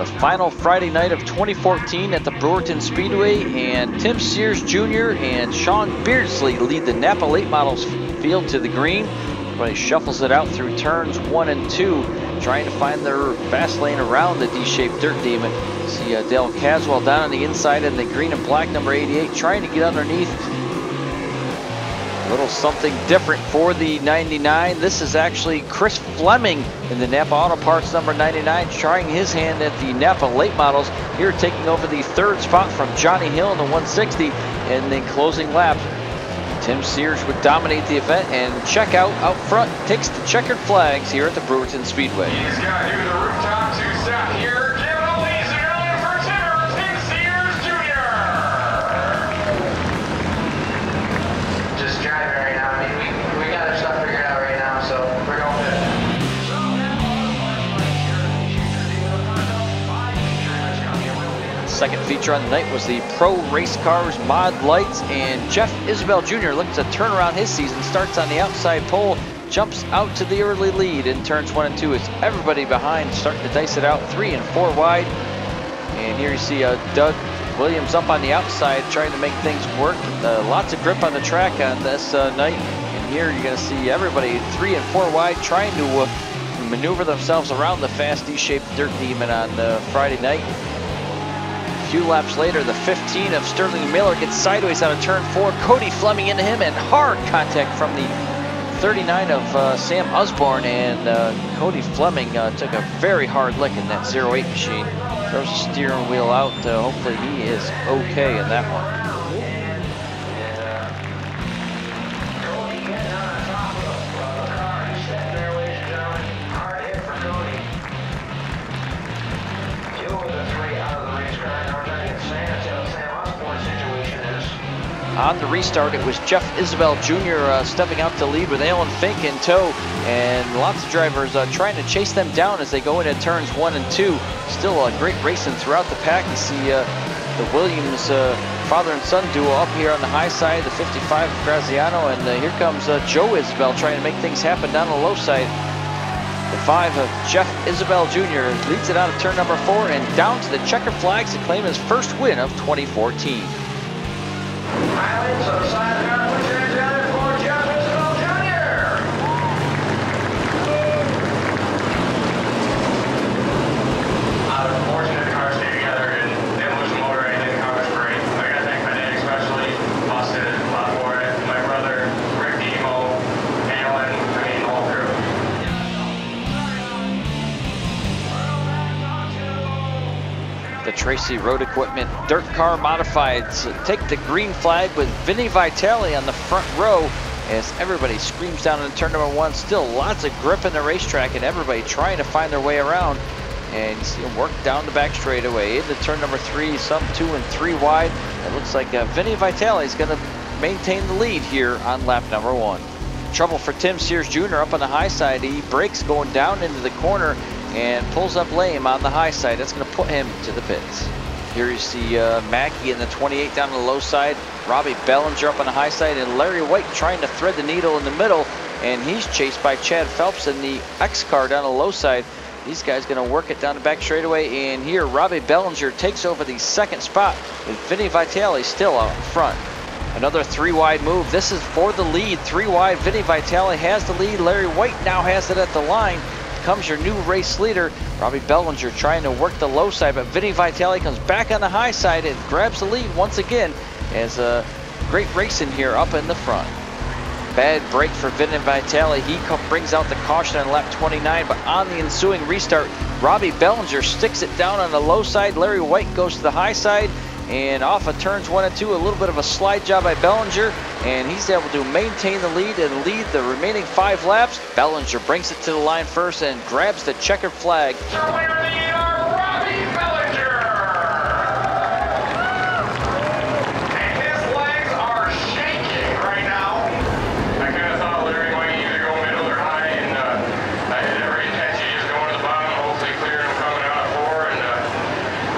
The final Friday night of 2014 at the Brewerton Speedway, and Tim Sears Jr. and Sean Beardsley lead the Napa Late Models field to the green. Everybody shuffles it out through turns 1 and 2, trying to find their fast lane around the D-shaped Dirt Demon. See Dale Caswell down on the inside in the green and black number 88, trying to get underneath. A little something different for the 99. This is actually Chris Fleming in the Napa Auto Parts number 99, trying his hand at the Napa Late Models. Here taking over the third spot from Johnny Hill in the 160, and then closing laps. Tim Sears would dominate the event, and check out front takes the checkered flags here at the Brewerton Speedway. He's got to do the rooftop two-step here. Give it a lazy early for Tim Sears Jr. Just driving right now. I mean, we got our stuff figured out right now, so we're going good. Second feature on the night was the Pro Race Cars Mod Lights, and Jeff Isabel Jr. looks to turn around his season. Starts on the outside pole, jumps out to the early lead in turns 1 and 2. It's everybody behind starting to dice it out 3 and 4 wide. And here you see Doug Williams up on the outside trying to make things work. Lots of grip on the track on this night. And here you're going to see everybody 3 and 4 wide trying to maneuver themselves around the fast D-shaped Dirt Demon on Friday night. A few laps later, the 15 of Sterling Miller gets sideways out of turn 4. Cody Fleming into him, and hard contact from the 39 of Sam Usborne, and Cody Fleming took a very hard lick in that 08 machine. Throws the steering wheel out. Hopefully he is okay in that one. On the restart, it was Jeff Isabel Jr. Stepping out to lead with Alan Fink in tow, and lots of drivers trying to chase them down as they go into turns 1 and 2. Still great racing throughout the pack. You see the Williams father and son duo up here on the high side, the 55 of Graziano, and here comes Joe Isabel trying to make things happen down the low side. The 5 of Jeff Isabel Jr. leads it out of turn number 4 and down to the checkered flags to claim his first win of 2014. Highlights of the side car, which is down for Jeff Isabel Jr. Unfortunate cars stay together and didn't lose the motor or anything. The car was great. I gotta thank my dad especially. Busted a lot for it. My brother, Rick Demo, Alan, I mean, the whole crew. The Tracy Road Equipment Dirt Car Modifieds take the green flag with Vinny Vitale on the front row as everybody screams down in turn number 1. Still lots of grip in the racetrack and everybody trying to find their way around. And you see them work down the back straightaway into turn number 3, some 2 and 3 wide. It looks like Vinny Vitale is going to maintain the lead here on lap number 1. Trouble for Tim Sears Jr. up on the high side. He brakes going down into the corner and pulls up lame on the high side. That's going to put him to the pits. Here you see Mackey in the 28 down the low side, Robbie Bellinger up on the high side, and Larry White trying to thread the needle in the middle, and he's chased by Chad Phelps in the X car down the low side. These guys going to work it down the back straightaway, and here Robbie Bellinger takes over the second spot with Vinny Vitale still out in front. Another 3 wide move. This is for the lead. 3 wide. Vinny Vitale has the lead. Larry White now has it at the line. Comes your new race leader, Robbie Bellinger, trying to work the low side, but Vinny Vitale comes back on the high side and grabs the lead once again as great racing here up in the front. Bad break for Vinny Vitale. He brings out the caution on lap 29, but on the ensuing restart, Robbie Bellinger sticks it down on the low side. Larry White goes to the high side, and off of turns 1 and 2, a little bit of a slide job by Bellinger, and he's able to maintain the lead and lead the remaining 5 laps. Bellinger brings it to the line first and grabs the checkered flag. Robbie Bellinger! And his legs are shaking right now. I kind of thought Larry might either go middle or high, and I had every intention of just going to the bottom, hopefully clearing him coming out of 4, and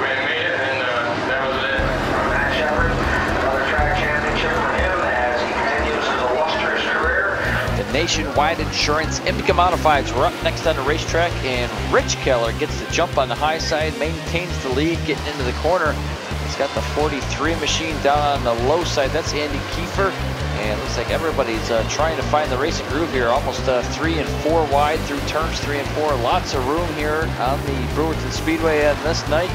we made it, and that was it. Matt Shepard, another track championship for him as he continues his illustrious career. The Nationwide Insurance, IMCA Modifieds. We're up next on the racetrack, and Rich Keller gets the jump on the high side, maintains the lead, getting into the corner. He's got the 43 machine down on the low side. That's Andy Kiefer, and it looks like everybody's trying to find the racing groove here. Almost 3 and 4 wide through turns 3 and 4. Lots of room here on the Brewerton Speedway on this night,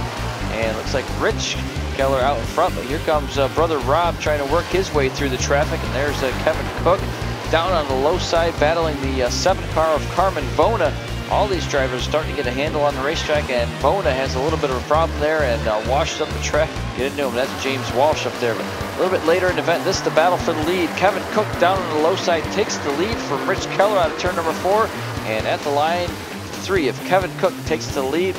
and it looks like Rich Keller out in front, but here comes brother Rob trying to work his way through the traffic, and there's Kevin Cook down on the low side battling the 7th car of Carmen Bona. All these drivers starting to get a handle on the racetrack, and Bona has a little bit of a problem there and washed up the track. Get into him. That's James Walsh up there. But a little bit later in the event, this is the battle for the lead. Kevin Cook down on the low side takes the lead from Rich Keller out of turn number 4, and at the line 3 of Kevin Cook takes the lead.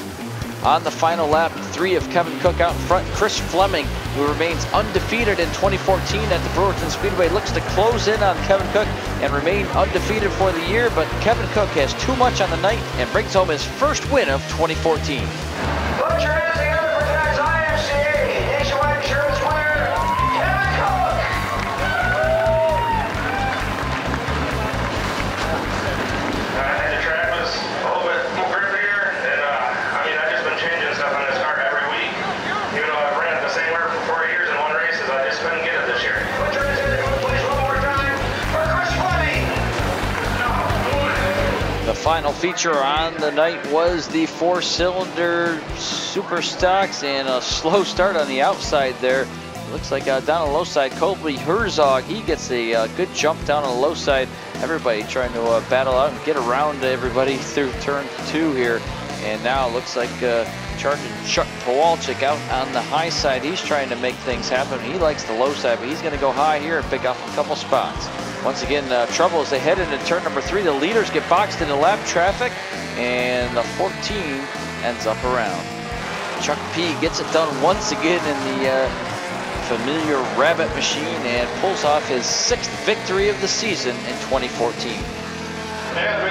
On the final lap, 3 of Kevin Cook out in front. Chris Fleming, who remains undefeated in 2014 at the Brewerton Speedway, looks to close in on Kevin Cook and remain undefeated for the year, but Kevin Cook has too much on the night and brings home his first win of 2014. Put your hands together for tonight's IMCA Nationwide Insurance winner, Kevin Cook! The track was a little bit grippier, and I've just been changing stuff on this car every week. Even though I've ran it the same way for 4 years and won races, I just couldn't get it this year. Put your hands together, please, one more time for Chris Fleming! The final feature on the night was the 4-cylinder super stocks, and a slow start on the outside there. It looks like down on the low side, Colby Herzog, he gets a good jump down on the low side. Everybody trying to battle out and get around everybody through turn 2 here. And now it looks like charging Chuck Kowalczyk out on the high side. He's trying to make things happen. He likes the low side, but he's going to go high here and pick up a couple spots. Once again, trouble as they head into turn number 3. The leaders get boxed into lap traffic, and the 14 ends up around. Chuck P gets it done once again in the familiar Rabbit machine and pulls off his 6th victory of the season in 2014. Yeah,